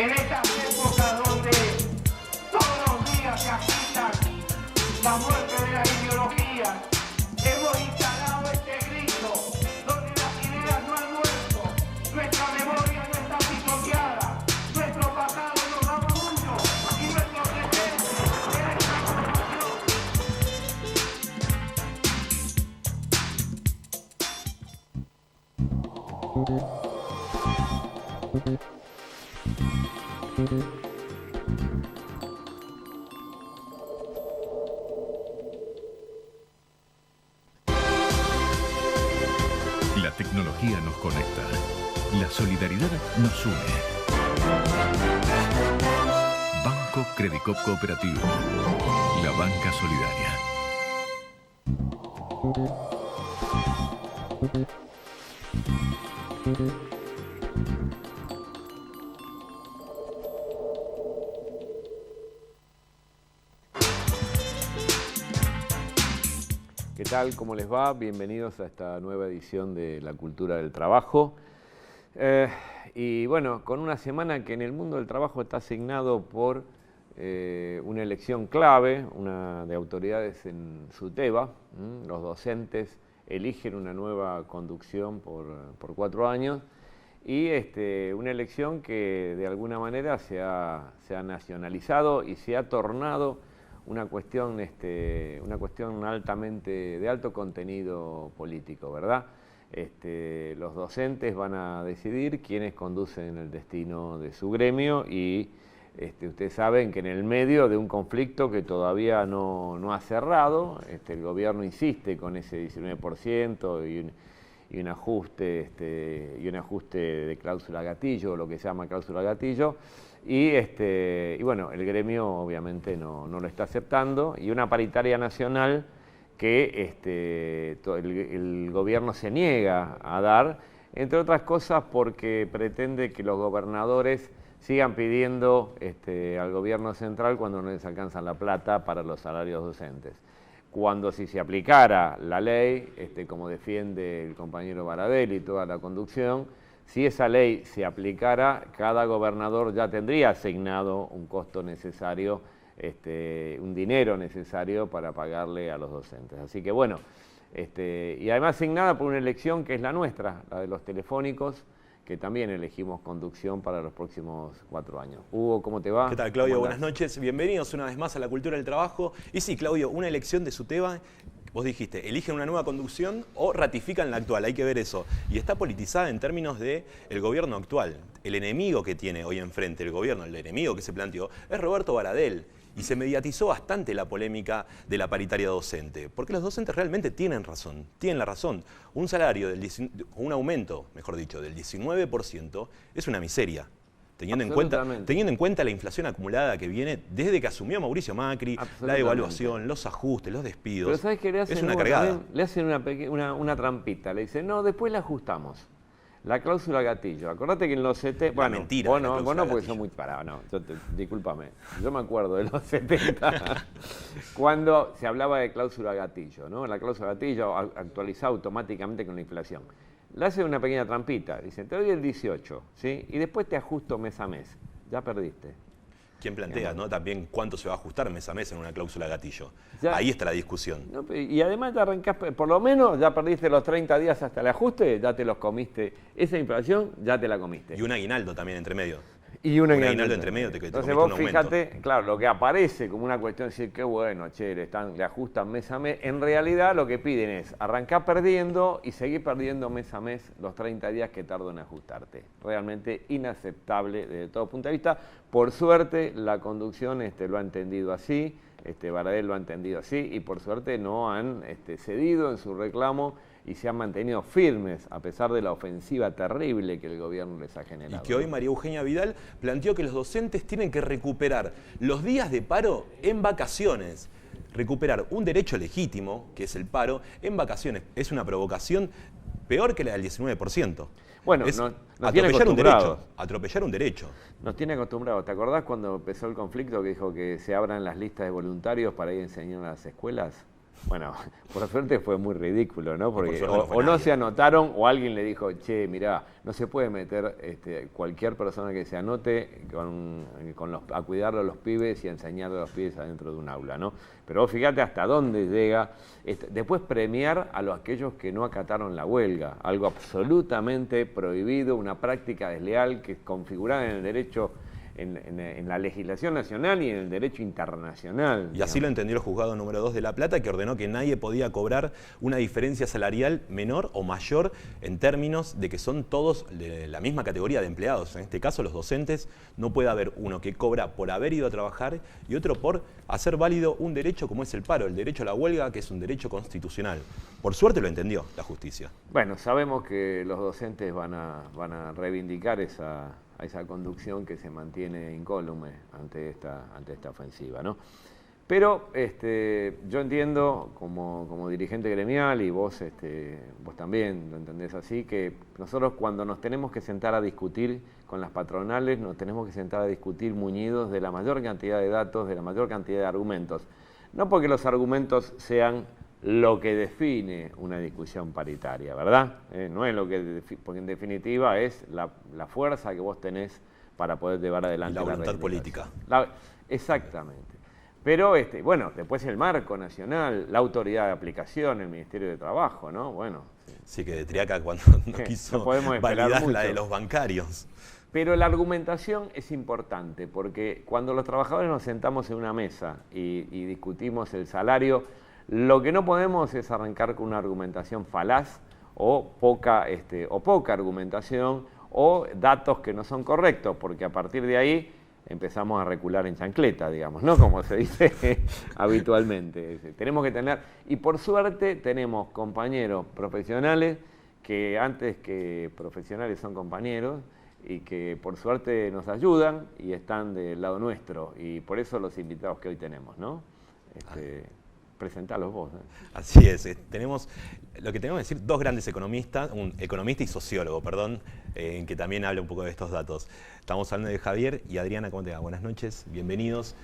En estas épocas donde todos los días se agitan la muerte de la ideología, hemos instalado este grito donde las ideas no han muerto, nuestra memoria no está pisoteada, nuestro pasado nos da orgullo y nuestro presente es esta La tecnología nos conecta. La solidaridad nos une. Banco Credicop Cooperativo. La banca solidaria. ¿Qué tal? ¿Cómo les va? Bienvenidos a esta nueva edición de La Cultura del Trabajo. Y bueno, con una semana que en el mundo del trabajo está asignado por una elección clave, una de autoridades en SUTEBA. Los docentes eligen una nueva conducción por 4 años y una elección que de alguna manera se ha nacionalizado y se ha tornado una cuestión altamente de alto contenido político, ¿verdad? Los docentes van a decidir quiénes conducen el destino de su gremio y ustedes saben que en el medio de un conflicto que todavía no ha cerrado, el gobierno insiste con ese 19% y un ajuste de cláusula gatillo, lo que se llama cláusula gatillo. Y bueno, el gremio obviamente no lo está aceptando y una paritaria nacional que el gobierno se niega a dar, entre otras cosas porque pretende que los gobernadores sigan pidiendo al gobierno central cuando no les alcanzan la plata para los salarios docentes. Cuando si se aplicara la ley, como defiende el compañero Baradel y toda la conducción, si esa ley se aplicara, cada gobernador ya tendría asignado un costo necesario, un dinero necesario para pagarle a los docentes. Así que bueno, y además asignada por una elección que es la nuestra, la de los telefónicos, que también elegimos conducción para los próximos 4 años. Hugo, ¿cómo te va? ¿Qué tal, Claudio? Buenas noches. Bienvenidos una vez más a La Cultura del Trabajo. Y sí, Claudio, una elección de SUTEBA. Vos dijiste, eligen una nueva conducción o ratifican la actual, hay que ver eso. Y está politizada en términos del gobierno actual. El enemigo que tiene hoy enfrente el gobierno, el enemigo que se planteó, es Roberto Baradel. Y se mediatizó bastante la polémica de la paritaria docente. Porque los docentes realmente tienen la razón. Un salario, un aumento, mejor dicho, del 19% es una miseria. Teniendo en cuenta la inflación acumulada que viene desde que asumió Mauricio Macri, la devaluación, los ajustes, los despidos. Pero ¿sabes qué le hacen? Es una cargada. Le hacen una trampita, le dicen, no, después la ajustamos. La cláusula gatillo. Acordate que en los 70... Bueno, mentira. Vos no, porque son muy parados. No, discúlpame. Yo me acuerdo de los 70, cuando se hablaba de cláusula gatillo, ¿no? La cláusula gatillo actualizada automáticamente con la inflación. Le hace una pequeña trampita, dicen, te doy el 18, ¿sí? Y después te ajusto mes a mes. Ya perdiste. ¿Quién plantea, no? También cuánto se va a ajustar mes a mes en una cláusula gatillo? Ya, ahí está la discusión. No, y además ya arrancás, por lo menos ya perdiste los 30 días hasta el ajuste, ya te los comiste. Esa inflación ya te la comiste. Y un aguinaldo también entre medio. Y un aguinaldo entre medio te Entonces vos fíjate, claro, lo que aparece como una cuestión de decir, qué bueno, che, le ajustan mes a mes. En realidad lo que piden es arrancar perdiendo y seguir perdiendo mes a mes los 30 días que tardan en ajustarte. Realmente inaceptable desde todo punto de vista. Por suerte la conducción lo ha entendido así, Baradel lo ha entendido así y por suerte no han cedido en su reclamo y se han mantenido firmes a pesar de la ofensiva terrible que el gobierno les ha generado. Y que hoy María Eugenia Vidal planteó que los docentes tienen que recuperar los días de paro en vacaciones. Recuperar un derecho legítimo, que es el paro, en vacaciones. Es una provocación peor que la del 19%. Bueno, es nos atropellar un derecho. Atropellar un derecho. Nos tiene acostumbrados. ¿Te acordás cuando empezó el conflicto que dijo que se abran las listas de voluntarios para ir a enseñar a las escuelas? Bueno, por suerte fue muy ridículo, ¿no? Porque no no se anotaron o alguien le dijo, che, mirá, no se puede meter cualquier persona que se anote a cuidar a los pibes y a enseñarle a los pibes adentro de un aula, ¿no? Pero vos fíjate hasta dónde llega. Después premiar a aquellos que no acataron la huelga, algo absolutamente prohibido, una práctica desleal que es configurada en el derecho, en la legislación nacional y en el derecho internacional. Y así lo entendió el juzgado número 2 de La Plata, que ordenó que nadie podía cobrar una diferencia salarial menor o mayor en términos de que son todos de la misma categoría de empleados. En este caso, los docentes, no puede haber uno que cobra por haber ido a trabajar y otro por hacer válido un derecho como es el paro, el derecho a la huelga, que es un derecho constitucional. Por suerte lo entendió la justicia. Bueno, sabemos que los docentes van a reivindicar esa conducción que se mantiene incólume ante esta ofensiva, ¿no? Pero yo entiendo como dirigente gremial, y vos también lo entendés así, que nosotros cuando nos tenemos que sentar a discutir con las patronales, nos tenemos que sentar a discutir muñidos de la mayor cantidad de datos, de la mayor cantidad de argumentos. No porque los argumentos sean lo que define una discusión paritaria, ¿verdad? No es lo que porque en definitiva es la fuerza que vos tenés para poder llevar adelante la voluntad política. Exactamente. Pero bueno, después el marco nacional, la autoridad de aplicación, el Ministerio de Trabajo, ¿no? Bueno. Sí, que de Triaca cuando no quiso validar la de los bancarios. Pero la argumentación es importante, porque cuando los trabajadores nos sentamos en una mesa y discutimos el salario, lo que no podemos es arrancar con una argumentación falaz o poca argumentación o datos que no son correctos, porque a partir de ahí empezamos a recular en chancleta, digamos, ¿no? Como se dice habitualmente. Tenemos que tener, y por suerte tenemos compañeros profesionales que antes que profesionales son compañeros y que por suerte nos ayudan y están del lado nuestro, y por eso los invitados que hoy tenemos, ¿no? Presentalos vos. Así es, tenemos lo que tenemos que decir, dos grandes economistas, un economista y sociólogo, perdón, que también habla un poco de estos datos. Estamos hablando de Javier y Adriana, ¿cómo te va? Buenas noches, bienvenidos.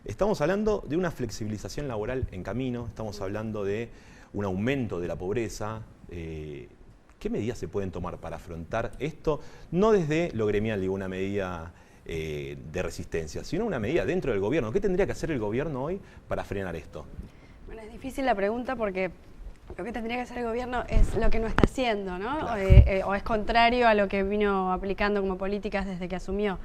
Estamos hablando de una flexibilización laboral en camino, estamos hablando de un aumento de la pobreza. ¿Qué medidas se pueden tomar para afrontar esto? No desde lo gremial, digo, una medida de resistencia, sino una medida dentro del gobierno. ¿Qué tendría que hacer el gobierno hoy para frenar esto? Bueno, es difícil la pregunta porque lo que tendría que hacer el gobierno es lo que no está haciendo, ¿no? Claro. O es contrario a lo que vino aplicando como políticas desde que asumió.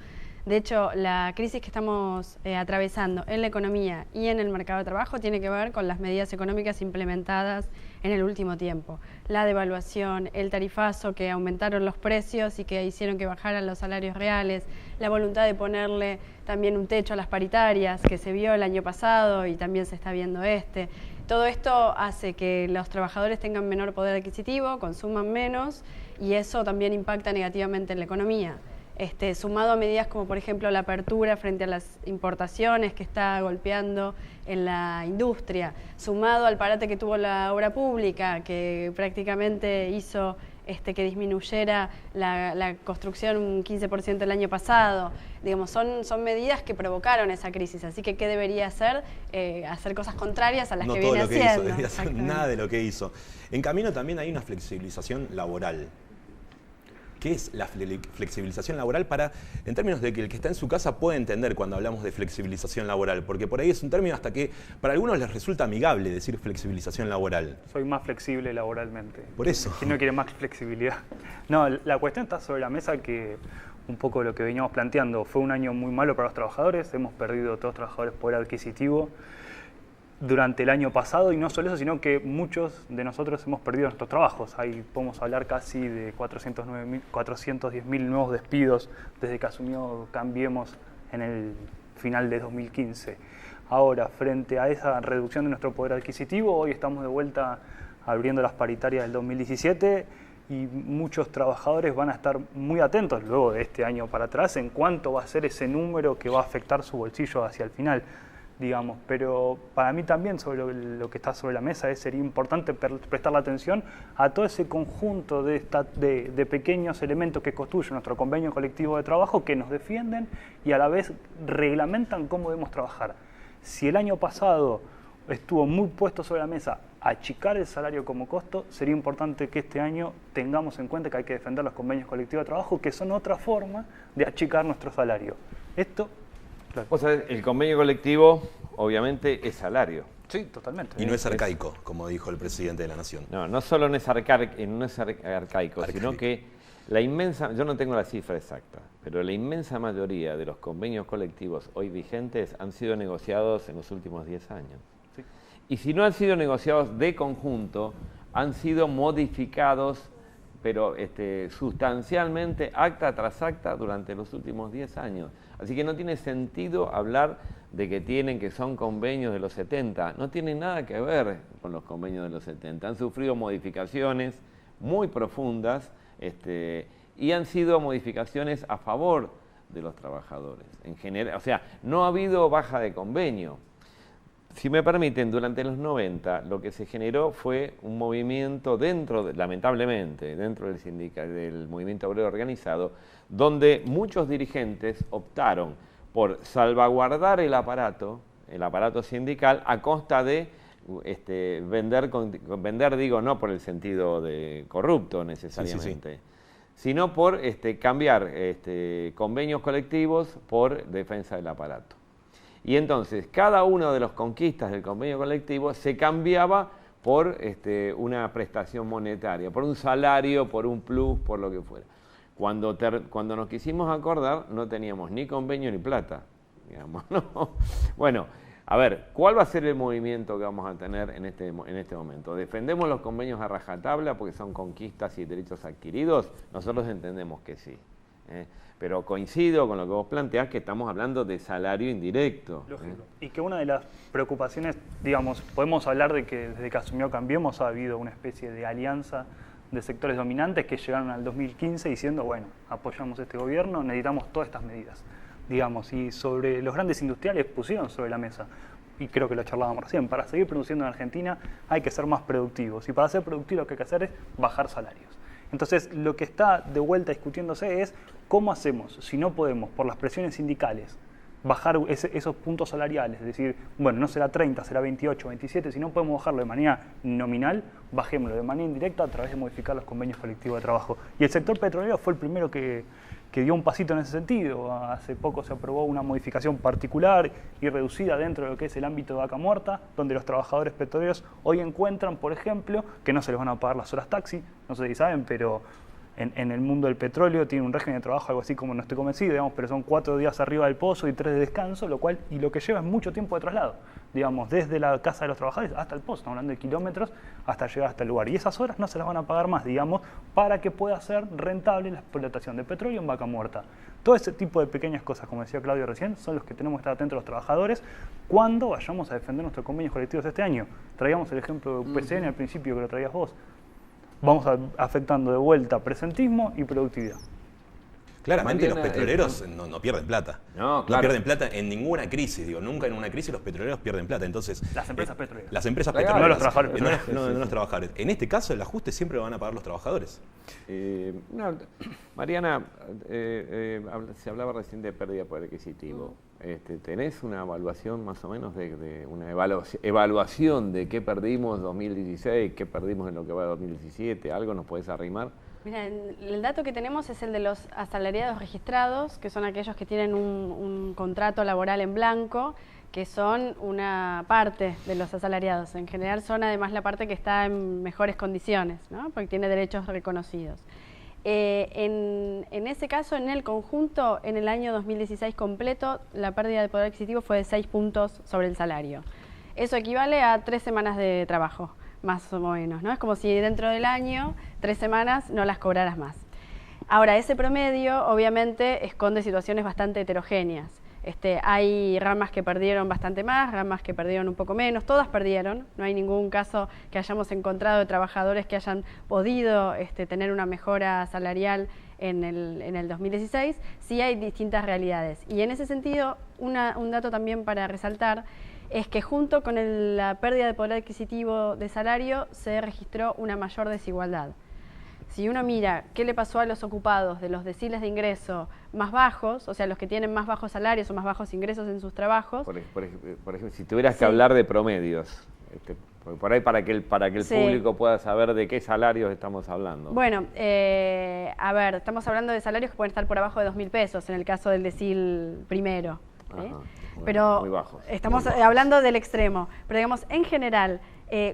De hecho, la crisis que estamos atravesando en la economía y en el mercado de trabajo tiene que ver con las medidas económicas implementadas en el último tiempo. La devaluación, el tarifazo que aumentaron los precios y que hicieron que bajaran los salarios reales, la voluntad de ponerle también un techo a las paritarias que se vio el año pasado y también se está viendo Todo esto hace que los trabajadores tengan menor poder adquisitivo, consuman menos y eso también impacta negativamente en la economía. Sumado a medidas como por ejemplo la apertura frente a las importaciones que está golpeando en la industria, sumado al parate que tuvo la obra pública, que prácticamente hizo que disminuyera la construcción un 15% el año pasado. Digamos, son medidas que provocaron esa crisis, así que ¿qué debería hacer? Hacer cosas contrarias a las que viene haciendo. No debería hacer nada de lo que hizo. En camino también hay una flexibilización laboral. ¿Qué es la flexibilización laboral en términos de que el que está en su casa puede entender cuando hablamos de flexibilización laboral? Porque por ahí es un término hasta que para algunos les resulta amigable decir flexibilización laboral. Soy más flexible laboralmente. Por eso. ¿Quién no quiere más flexibilidad? No, la cuestión está sobre la mesa que un poco lo que veníamos planteando. Fue un año muy malo para los trabajadores, hemos perdido todos los trabajadores poder adquisitivo durante el año pasado, y no solo eso, sino que muchos de nosotros hemos perdido nuestros trabajos. Ahí podemos hablar casi de 410.000 nuevos despidos desde que asumió Cambiemos en el final de 2015. Ahora, frente a esa reducción de nuestro poder adquisitivo, hoy estamos de vuelta abriendo las paritarias del 2017 y muchos trabajadores van a estar muy atentos luego de este año para atrás en cuánto va a ser ese número que va a afectar su bolsillo hacia el final, digamos. Pero para mí también sobre lo que está sobre la mesa sería importante prestar la atención a todo ese conjunto de pequeños elementos que construyen nuestro convenio colectivo de trabajo, que nos defienden y a la vez reglamentan cómo debemos trabajar. Si el año pasado estuvo muy puesto sobre la mesa achicar el salario como costo. Sería importante que este año tengamos en cuenta que hay que defender los convenios colectivos de trabajo, que son otra forma de achicar nuestro salario. Esto, claro. O sea, el convenio colectivo obviamente es salario. Sí, totalmente. Y no es arcaico, como dijo el presidente de la Nación. No solo no es arcaico, sino que la inmensa, yo no tengo la cifra exacta, pero la inmensa mayoría de los convenios colectivos hoy vigentes han sido negociados en los últimos 10 años. Sí. Y si no han sido negociados de conjunto, han sido modificados, pero sustancialmente, acta tras acta, durante los últimos 10 años. Así que no tiene sentido hablar de que son convenios de los 70. No tienen nada que ver con los convenios de los 70. Han sufrido modificaciones muy profundas, y han sido modificaciones a favor de los trabajadores. En general, o sea, no ha habido baja de convenio. Si me permiten, durante los 90 lo que se generó fue un movimiento lamentablemente, dentro del movimiento obrero organizado, donde muchos dirigentes optaron por salvaguardar el aparato sindical a costa de vender, digo, no por el sentido de corrupto necesariamente, sino por cambiar convenios colectivos por defensa del aparato. Y entonces, cada una de las conquistas del convenio colectivo se cambiaba por una prestación monetaria, por un salario, por un plus, por lo que fuera. Cuando nos quisimos acordar, no teníamos ni convenio ni plata, digamos, ¿no? Bueno, a ver, ¿cuál va a ser el movimiento que vamos a tener en este momento? ¿Defendemos los convenios a rajatabla porque son conquistas y derechos adquiridos? Nosotros entendemos que sí. Pero coincido con lo que vos planteás, que estamos hablando de salario indirecto. Lógico. Y que una de las preocupaciones, digamos, podemos hablar de que desde que asumió Cambiemos ha habido una especie de alianza de sectores dominantes que llegaron al 2015 diciendo, bueno, apoyamos este gobierno, necesitamos todas estas medidas. Digamos, y sobre los grandes industriales pusieron sobre la mesa, y creo que lo charlábamos recién, para seguir produciendo en Argentina hay que ser más productivos, y para ser productivos lo que hay que hacer es bajar salarios. Entonces, lo que está de vuelta discutiéndose es cómo hacemos, si no podemos, por las presiones sindicales, bajar esos puntos salariales, es decir, bueno, no será 30, será 28, 27, si no podemos bajarlo de manera nominal, bajémoslo de manera indirecta a través de modificar los convenios colectivos de trabajo. Y el sector petrolero fue el primero que dio un pasito en ese sentido. Hace poco se aprobó una modificación particular y reducida dentro de lo que es el ámbito de vaca muerta, donde los trabajadores petroleros hoy encuentran, por ejemplo, que no se les van a pagar las horas taxi, no sé si saben, pero en el mundo del petróleo tiene un régimen de trabajo algo así como, no estoy convencido, digamos, pero son 4 días arriba del pozo y 3 de descanso, lo que lleva es mucho tiempo de traslado, digamos, desde la casa de los trabajadores hasta el pozo, estamos hablando de kilómetros hasta llegar hasta el lugar, y esas horas no se las van a pagar más, digamos, para que pueda ser rentable la explotación de petróleo en vaca muerta. Todo ese tipo de pequeñas cosas, como decía Claudio recién, son los que tenemos que estar atentos los trabajadores cuando vayamos a defender nuestros convenios colectivos este año. Traíamos el ejemplo de UPCN al principio, que lo traías vos. Vamos afectando de vuelta presentismo y productividad. Claramente Mariana, los petroleros no pierden plata. No, claro. No pierden plata en ninguna crisis. Digo, nunca en una crisis los petroleros pierden plata. Entonces, Las empresas petroleras. Las empresas Claro, petroleras. no los trabajadores. No los trabajadores. En este caso, el ajuste siempre lo van a pagar los trabajadores. Mariana, se hablaba recién de pérdida de poder adquisitivo. ¿Tenés una evaluación más o menos de una evaluación de qué perdimos en 2016, qué perdimos en lo que va de 2017? ¿Algo nos podés arrimar? Mira, el dato que tenemos es el de los asalariados registrados, que son aquellos que tienen un contrato laboral en blanco, que son una parte de los asalariados. En general son además la parte que está en mejores condiciones, ¿no? Porque tiene derechos reconocidos. En ese caso, en el conjunto, en el año 2016 completo, la pérdida de poder adquisitivo fue de 6 puntos sobre el salario. Eso equivale a 3 semanas de trabajo, más o menos, ¿no? Es como si dentro del año, 3 semanas, no las cobraras más. Ahora, ese promedio obviamente esconde situaciones bastante heterogéneas. Hay ramas que perdieron bastante más, ramas que perdieron un poco menos, todas perdieron. No hay ningún caso que hayamos encontrado de trabajadores que hayan podido tener una mejora salarial en el 2016. Sí hay distintas realidades. Y en ese sentido, un dato también para resaltar es que junto con la pérdida de poder adquisitivo de salario se registró una mayor desigualdad. si uno mira qué le pasó a los ocupados de los deciles de ingreso más bajos, o sea, los que tienen más bajos salarios o más bajos ingresos en sus trabajos. Por ejemplo, si tuvieras que hablar de promedios, por ahí para que el público pueda saber de qué salarios estamos hablando. Bueno, a ver, estamos hablando de salarios que pueden estar por abajo de 2.000 pesos en el caso del decil primero. Ajá, bueno, pero muy bajos, estamos muy bajos. hablando del extremo. Pero digamos, en general,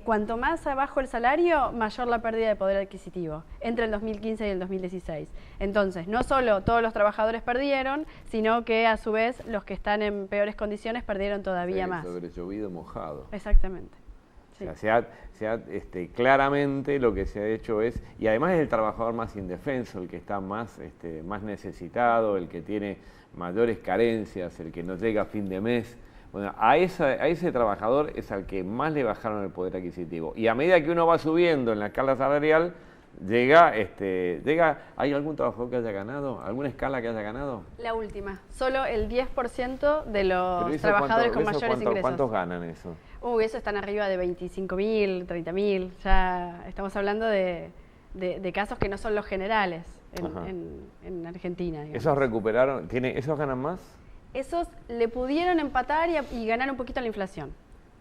cuanto más abajo el salario, mayor la pérdida de poder adquisitivo, entre el 2015 y el 2016. Entonces, no solo todos los trabajadores perdieron, sino que a su vez los que están en peores condiciones perdieron todavía más. Sobre llovido mojado. Exactamente. Sí. O sea, claramente lo que se ha hecho es, y además es el trabajador más indefenso, el que está más necesitado, el que tiene mayores carencias, el que no llega a fin de mes. Bueno, a ese trabajador es al que más le bajaron el poder adquisitivo. Y a medida que uno va subiendo en la escala salarial, llega, ¿hay algún trabajador que haya ganado? ¿Alguna escala que haya ganado? La última, solo el 10% de los Pero trabajadores con mayores ingresos. ¿Cuántos ganan eso? Eso están arriba de 25.000, 30.000, ya estamos hablando de casos que no son los generales en Argentina. Digamos. ¿Esos recuperaron? ¿Esos ganan más? Esos le pudieron empatar y ganar un poquito la inflación.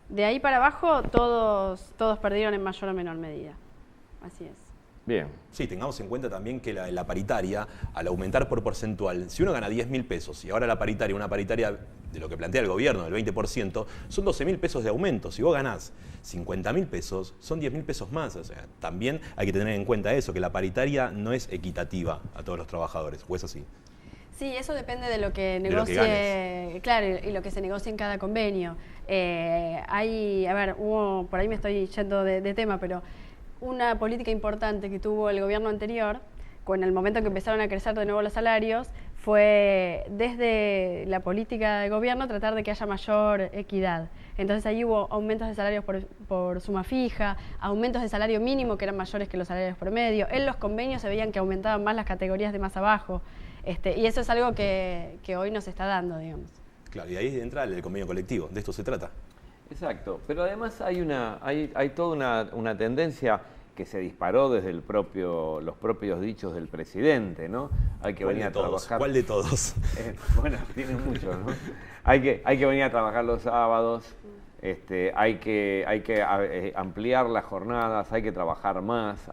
De ahí para abajo todos perdieron en mayor o menor medida. Así es. Bien. Sí, tengamos en cuenta también que la paritaria, al aumentar por porcentual, si uno gana 10.000 pesos y ahora la paritaria, una paritaria de lo que plantea el gobierno, del 20%, son 12.000 pesos de aumento. Si vos ganás 50.000 pesos, son 10.000 pesos más. O sea, también hay que tener en cuenta eso, que la paritaria no es equitativa a todos los trabajadores, ¿o es así? Sí, eso depende de lo que negocie, claro, y lo que se negocie en cada convenio. Por ahí me estoy yendo de tema, pero una política importante que tuvo el gobierno anterior, con el momento en que empezaron a crecer de nuevo los salarios, fue desde la política de gobierno tratar de que haya mayor equidad. Entonces ahí hubo aumentos de salarios por suma fija, aumentos de salario mínimo que eran mayores que los salarios promedio. En los convenios se veían que aumentaban más las categorías de más abajo. Y eso es algo que hoy nos está dando, digamos. Claro, y ahí entra el convenio colectivo, de esto se trata. Exacto, pero además hay toda una tendencia que se disparó desde los propios dichos del presidente, ¿no? Hay que venir a trabajar. ¿Cuál de todos? Bueno, tienen muchos, ¿no? Hay que venir a trabajar los sábados, hay que ampliar las jornadas, hay que trabajar más,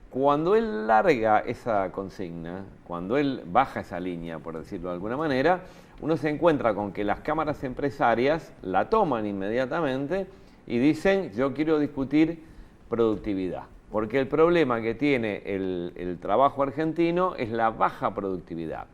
Cuando él larga esa consigna, cuando él baja esa línea, por decirlo de alguna manera, uno se encuentra con que las cámaras empresarias la toman inmediatamente y dicen, yo quiero discutir productividad. Porque el problema que tiene el trabajo argentino es la baja productividad.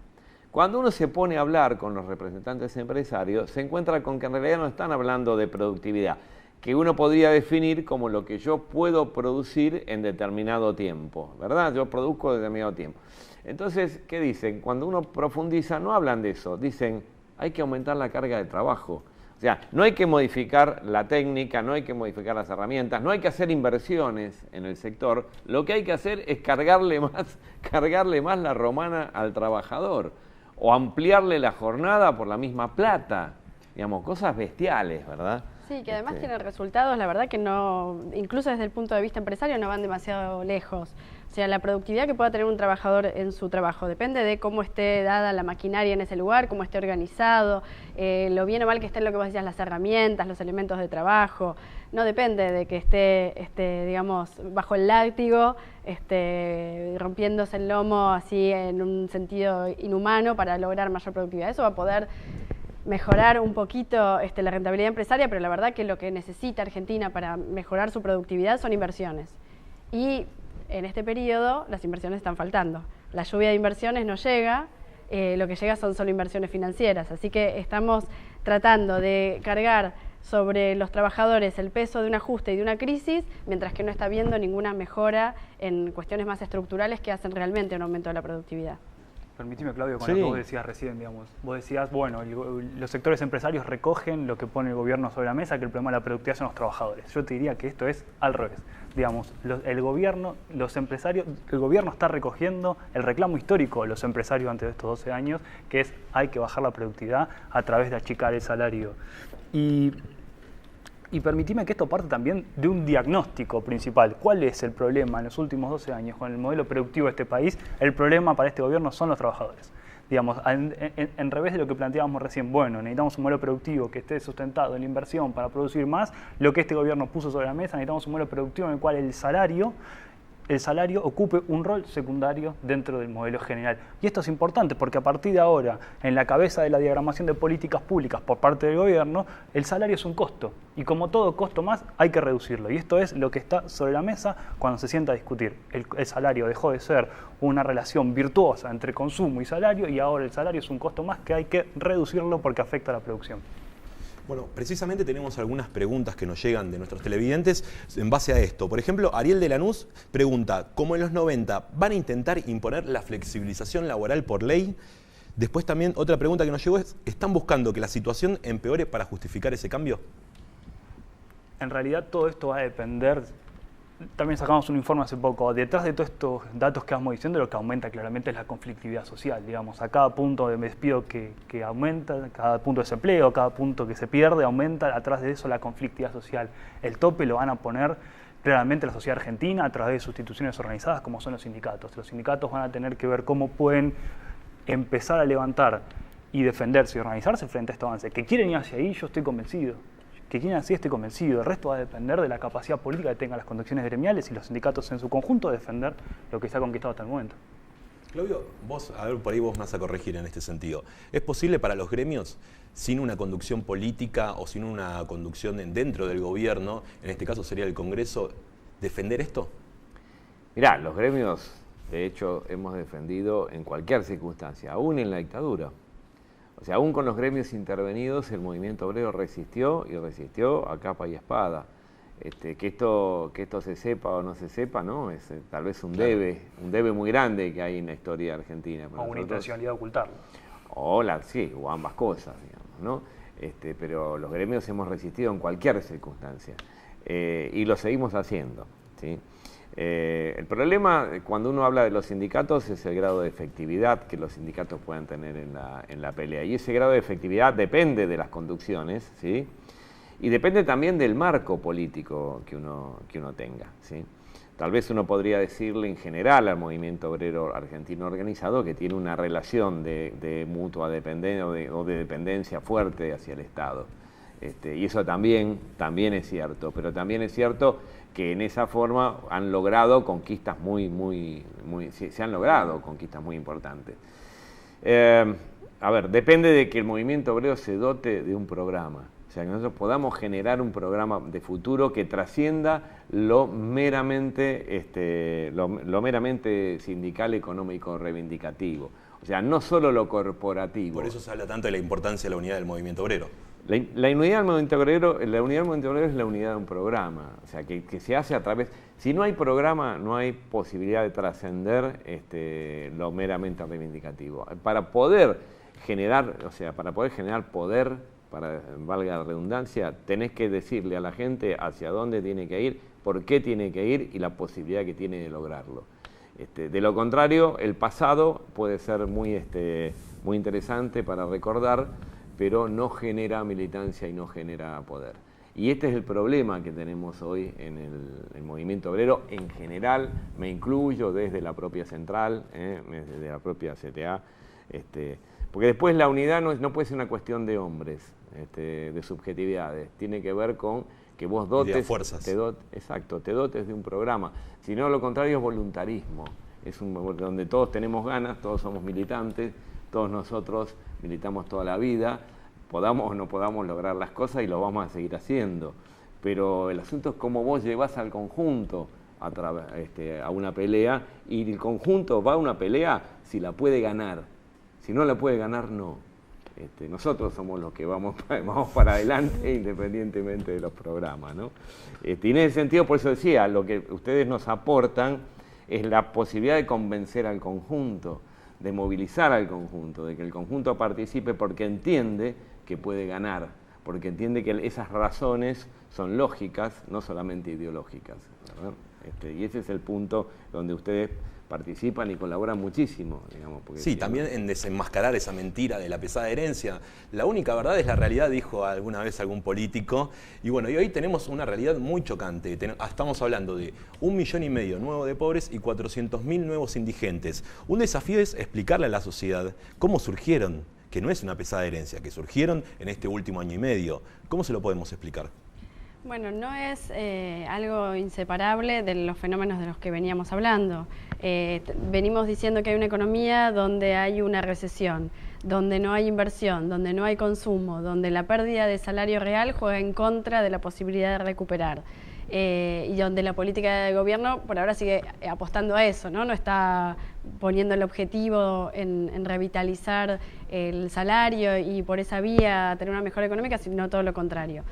Cuando uno se pone a hablar con los representantes empresarios, se encuentra con que en realidad no están hablando de productividad, que uno podría definir como lo que yo puedo producir en determinado tiempo, ¿verdad? Yo produzco en determinado tiempo. Entonces, ¿qué dicen? Cuando uno profundiza, no hablan de eso, dicen, hay que aumentar la carga de trabajo. O sea, no hay que modificar la técnica, no hay que modificar las herramientas, no hay que hacer inversiones en el sector, lo que hay que hacer es cargarle más la romana al trabajador, o ampliarle la jornada por la misma plata, digamos, cosas bestiales, ¿verdad? Sí, que además tienen resultados, la verdad que no, incluso desde el punto de vista empresario, no van demasiado lejos. O sea, la productividad que pueda tener un trabajador en su trabajo depende de cómo esté dada la maquinaria en ese lugar, cómo esté organizado, lo bien o mal que estén lo que vos decías, las herramientas, los elementos de trabajo. No depende de que esté digamos, bajo el látigo, rompiéndose el lomo así en un sentido inhumano para lograr mayor productividad. Eso va a poder mejorar un poquito la rentabilidad empresaria, pero la verdad que lo que necesita Argentina para mejorar su productividad son inversiones. Y en este periodo las inversiones están faltando. La lluvia de inversiones no llega, lo que llega son solo inversiones financieras. Así que estamos tratando de cargar sobre los trabajadores el peso de un ajuste y de una crisis, mientras que no está habiendo ninguna mejora en cuestiones más estructurales que hacen realmente un aumento de la productividad. Permíteme, Claudio, con lo que vos decías recién, digamos. Vos decías, bueno, los sectores empresarios recogen lo que pone el gobierno sobre la mesa, que el problema de la productividad son los trabajadores. Yo te diría que esto es al revés. Digamos, el gobierno está recogiendo el reclamo histórico de los empresarios antes de estos 12 años, que es hay que bajar la productividad a través de achicar el salario. Y Y permitime que esto parte también de un diagnóstico principal. ¿Cuál es el problema en los últimos 12 años con el modelo productivo de este país? El problema para este gobierno son los trabajadores. Digamos, en revés de lo que planteábamos recién, bueno, necesitamos un modelo productivo que esté sustentado en la inversión para producir más, lo que este gobierno puso sobre la mesa, necesitamos un modelo productivo en el cual el salario ocupe un rol secundario dentro del modelo general. Y esto es importante porque a partir de ahora, en la cabeza de la diagramación de políticas públicas por parte del gobierno, el salario es un costo. Y como todo costo más, hay que reducirlo. Y esto es lo que está sobre la mesa cuando se sienta a discutir. El salario dejó de ser una relación virtuosa entre consumo y salario, y ahora el salario es un costo más que hay que reducirlo porque afecta a la producción. Bueno, precisamente tenemos algunas preguntas que nos llegan de nuestros televidentes en base a esto. Por ejemplo, Ariel de Lanús pregunta, ¿cómo en los 90 van a intentar imponer la flexibilización laboral por ley? Después también otra pregunta que nos llegó es, ¿están buscando que la situación empeore para justificar ese cambio? En realidad todo esto va a depender. También sacamos un informe hace poco. Detrás de todos estos datos que vamos diciendo, lo que aumenta claramente es la conflictividad social. Digamos, a cada punto de despido que aumenta, cada punto de desempleo, cada punto que se pierde, aumenta atrás de eso la conflictividad social. El tope lo van a poner claramente la sociedad argentina a través de sustituciones organizadas como son los sindicatos. Los sindicatos van a tener que ver cómo pueden empezar a levantar y defenderse y organizarse frente a este avance. Que quieren ir hacia ahí, yo estoy convencido. Que quieran así, estoy convencido. El resto va a depender de la capacidad política que tengan las conducciones gremiales y los sindicatos en su conjunto de defender lo que se ha conquistado hasta el momento. Claudio, vos, a ver, por ahí vos me vas a corregir en este sentido. ¿Es posible para los gremios, sin una conducción política o sin una conducción dentro del gobierno, en este caso sería el Congreso, defender esto? Mirá, los gremios, de hecho, hemos defendido en cualquier circunstancia, aún en la dictadura. O sea, aún con los gremios intervenidos, el movimiento obrero resistió y resistió a capa y espada. Que esto se sepa o no se sepa, ¿no? Es tal vez un debe muy grande que hay en la historia argentina. O una intencionalidad de ocultarlo. Sí, o ambas cosas, digamos, ¿no? Pero los gremios hemos resistido en cualquier circunstancia y lo seguimos haciendo, ¿sí? El problema cuando uno habla de los sindicatos es el grado de efectividad que los sindicatos puedan tener en la pelea. Y ese grado de efectividad depende de las conducciones, ¿sí? Y depende también del marco político que uno tenga, ¿sí? Tal vez uno podría decirle en general al movimiento obrero argentino organizado que tiene una relación de mutua dependencia o de dependencia fuerte hacia el Estado. Y eso también es cierto, pero también es cierto que en esa forma han logrado conquistas se han logrado conquistas muy importantes. Depende de que el movimiento obrero se dote de un programa, o sea, que nosotros podamos generar un programa de futuro que trascienda lo meramente sindical, económico, reivindicativo. O sea, no solo lo corporativo. Por eso se habla tanto de la importancia de la unidad del movimiento obrero. La unidad del movimiento obrero es la unidad de un programa, o sea, que se hace a través. Si no hay programa, no hay posibilidad de trascender lo meramente reivindicativo. Para poder generar poder, valga la redundancia, tenés que decirle a la gente hacia dónde tiene que ir, por qué tiene que ir y la posibilidad que tiene de lograrlo. De lo contrario, el pasado puede ser muy interesante para recordar, pero no genera militancia y no genera poder. Y este es el problema que tenemos hoy en el movimiento obrero en general, me incluyo desde la propia central, desde la propia CTA, porque después la unidad no puede ser una cuestión de hombres, de subjetividades, tiene que ver con que vos dotes, te dotes de un programa, si no lo contrario es voluntarismo, donde todos tenemos ganas, todos somos militantes, todos nosotros militamos toda la vida, podamos o no podamos lograr las cosas y lo vamos a seguir haciendo. Pero el asunto es cómo vos llevas al conjunto a una pelea, y el conjunto va a una pelea si la puede ganar. Si no la puede ganar, no. Nosotros somos los que vamos para adelante independientemente de los programas, ¿no? Y en ese sentido, por eso decía, lo que ustedes nos aportan es la posibilidad de convencer al conjunto, de movilizar al conjunto, de que el conjunto participe porque entiende que puede ganar, porque entiende que esas razones son lógicas, no solamente ideológicas, ¿verdad? Y ese es el punto donde ustedes participan y colaboran muchísimo, digamos. Porque sí, también en desenmascarar esa mentira de la pesada herencia. La única verdad es la realidad, dijo alguna vez algún político. Y bueno, y hoy tenemos una realidad muy chocante. Estamos hablando de 1,5 millones nuevo de pobres y 400.000 nuevos indigentes. Un desafío es explicarle a la sociedad cómo surgieron, que no es una pesada herencia, que surgieron en este último año y medio. ¿Cómo se lo podemos explicar? Bueno, no es algo inseparable de los fenómenos de los que veníamos hablando. Venimos diciendo que hay una economía donde hay una recesión, donde no hay inversión, donde no hay consumo, donde la pérdida de salario real juega en contra de la posibilidad de recuperar. Y donde la política de gobierno por ahora sigue apostando a eso, ¿no? No está poniendo el objetivo en revitalizar el salario y por esa vía tener una mejora económica, sino todo lo contrario.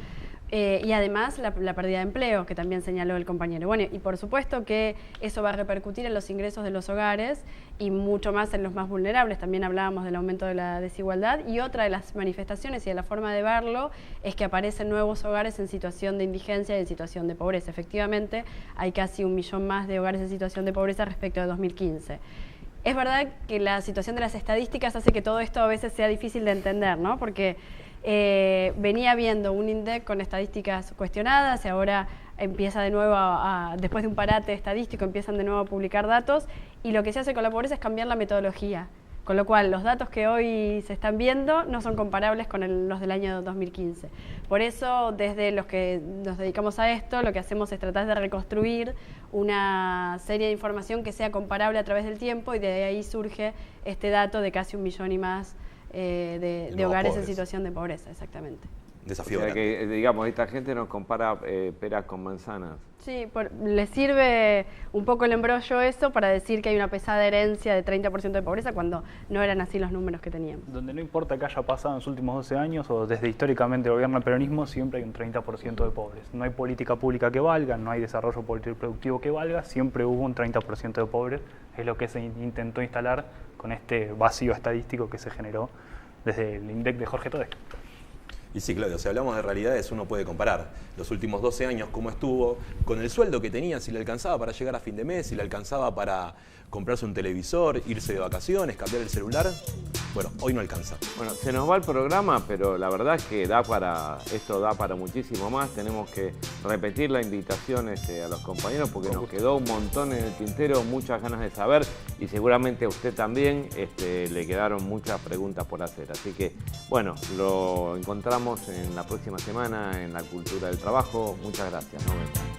Y además la pérdida de empleo, que también señaló el compañero. Bueno, y por supuesto que eso va a repercutir en los ingresos de los hogares y mucho más en los más vulnerables. También hablábamos del aumento de la desigualdad, y otra de las manifestaciones y de la forma de verlo es que aparecen nuevos hogares en situación de indigencia y en situación de pobreza. Efectivamente, hay casi 1 millón más de hogares en situación de pobreza respecto de 2015. Es verdad que la situación de las estadísticas hace que todo esto a veces sea difícil de entender, ¿no? Porque venía viendo un INDEC con estadísticas cuestionadas y ahora empieza de nuevo, después de un parate estadístico, empiezan de nuevo a publicar datos, y lo que se hace con la pobreza es cambiar la metodología, con lo cual los datos que hoy se están viendo no son comparables con los del año 2015. Por eso, desde los que nos dedicamos a esto, lo que hacemos es tratar de reconstruir una serie de información que sea comparable a través del tiempo, y de ahí surge este dato de casi 1 millón y más de hogares pobres en situación de pobreza, exactamente. Desafío. O sea que, digamos, esta gente nos compara peras con manzanas. Sí, les sirve un poco el embrollo eso para decir que hay una pesada herencia de 30% de pobreza cuando no eran así los números que teníamos. Donde no importa que haya pasado en los últimos 12 años o desde históricamente el gobierno del peronismo, siempre hay un 30% de pobres. No hay política pública que valga, no hay desarrollo político productivo que valga, siempre hubo un 30% de pobres. Es lo que se intentó instalar con este vacío estadístico que se generó desde el INDEC de Jorge Todesca. Y sí, Claudio, si hablamos de realidades, uno puede comparar los últimos 12 años, cómo estuvo, con el sueldo que tenía, si le alcanzaba para llegar a fin de mes, si le alcanzaba para comprarse un televisor, irse de vacaciones, cambiar el celular. Bueno, hoy no alcanza. Bueno, se nos va el programa, pero la verdad es que esto da para muchísimo más. Tenemos que repetir la invitación a los compañeros porque nos quedó un montón en el tintero, muchas ganas de saber, y seguramente a usted también le quedaron muchas preguntas por hacer. Así que, bueno, lo encontramos en la próxima semana en La Cultura del Trabajo. Muchas gracias. Nos vemos.